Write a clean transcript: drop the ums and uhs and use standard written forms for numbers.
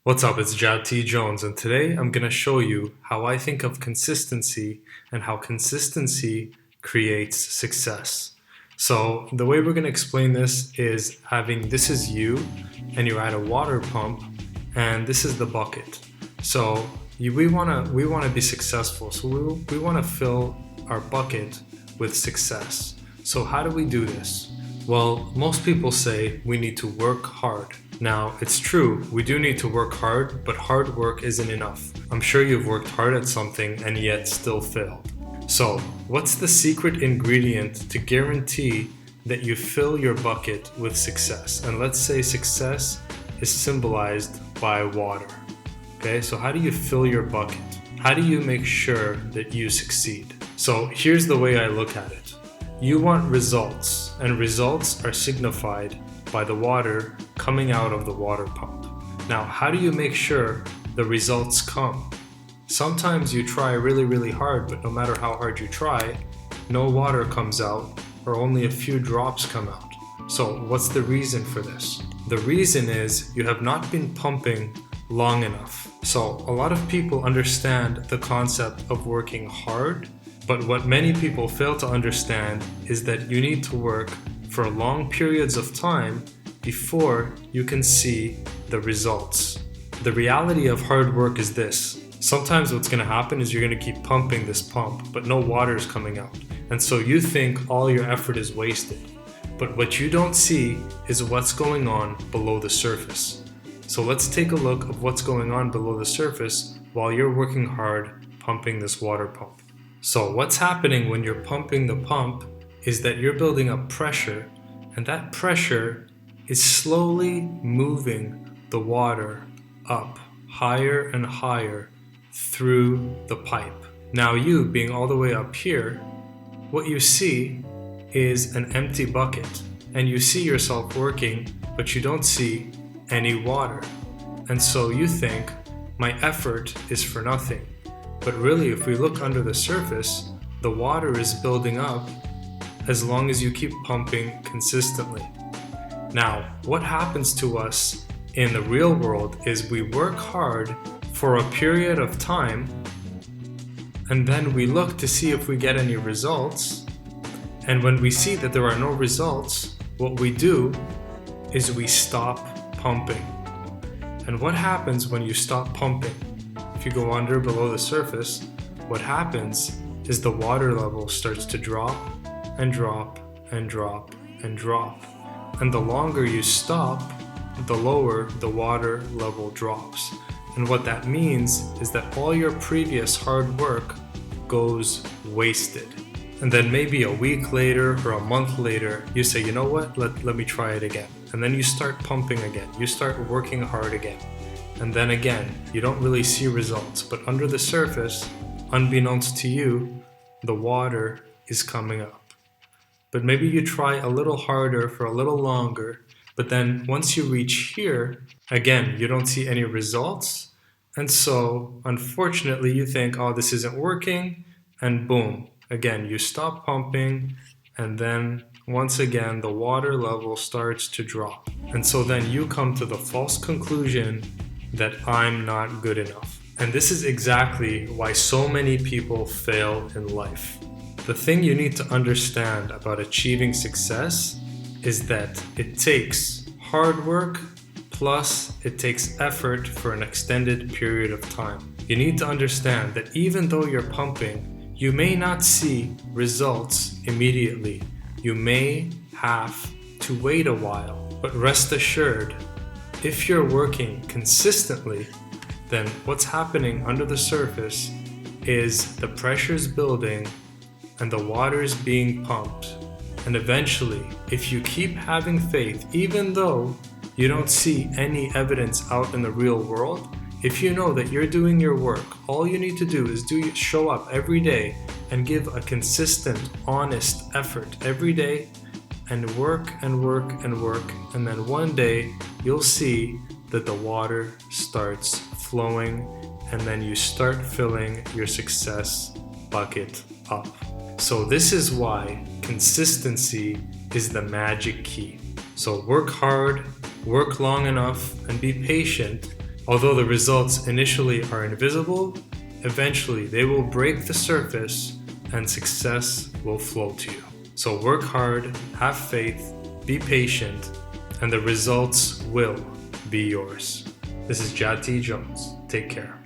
What's up, it's Jad T. Jones, and today I'm going to show you how I think of consistency and how consistency creates success. So the way we're going to explain this is this is you, and you're at a water pump, and this is the bucket. So we want to be successful, so we want to fill our bucket with success. So how do we do this? Well, most people say we need to work hard. Now, it's true, we do need to work hard, but hard work isn't enough. I'm sure you've worked hard at something and yet still failed. So, what's the secret ingredient to guarantee that you fill your bucket with success? And let's say success is symbolized by water. Okay, so how do you fill your bucket? How do you make sure that you succeed? So, here's the way I look at it. You want results, and results are signified by the water coming out of the water pump. Now, how do you make sure the results come? Sometimes you try really hard, but no matter how hard you try, no water comes out or only a few drops come out. So what's the reason for this? The reason is you have not been pumping long enough. So a lot of people understand the concept of working hard, but what many people fail to understand is that you need to work for long periods of time before you can see the results. The reality of hard work is this. Sometimes what's going to happen is you're going to keep pumping this pump, but no water is coming out. And so you think all your effort is wasted. But what you don't see is what's going on below the surface. So let's take a look at what's going on below the surface while you're working hard pumping this water pump. So what's happening when you're pumping the pump is that you're building up pressure, and that pressure is slowly moving the water up higher and higher through the pipe. Now you, being all the way up here, what you see is an empty bucket, and you see yourself working, but you don't see any water. And so you think, my effort is for nothing. But really, if we look under the surface, the water is building up as long as you keep pumping consistently. Now, what happens to us in the real world is we work hard for a period of time, and then we look to see if we get any results. And when we see that there are no results, what we do is we stop pumping. And what happens when you stop pumping? If you go under below the surface, what happens is the water level starts to drop and drop and drop and drop. And the longer you stop, the lower the water level drops. And what that means is that all your previous hard work goes wasted. And then maybe a week later or a month later, you say, you know what, let me try it again. And then you start pumping again. You start working hard again. And then again, you don't really see results. But under the surface, unbeknownst to you, the water is coming up. But maybe you try a little harder for a little longer, but then once you reach here, again, you don't see any results. And so, unfortunately, you think, oh, this isn't working, and boom, again, you stop pumping, and then once again, the water level starts to drop. And so then you come to the false conclusion that I'm not good enough. And this is exactly why so many people fail in life. The thing you need to understand about achieving success is that it takes hard work plus it takes effort for an extended period of time. You need to understand that even though you're pumping, you may not see results immediately. You may have to wait a while, but rest assured, if you're working consistently, then what's happening under the surface is the pressure's building and the water's being pumped. And eventually, if you keep having faith, even though you don't see any evidence out in the real world, if you know that you're doing your work, all you need to do is show up every day and give a consistent, honest effort every day and work and work and work. And then one day you'll see that the water starts flowing and then you start filling your success bucket up. So this is why consistency is the magic key. So work hard, work long enough, and be patient. Although the results initially are invisible, eventually they will break the surface and success will flow to you. So work hard, have faith, be patient, and the results will be yours. This is Jad T. Jones. Take care.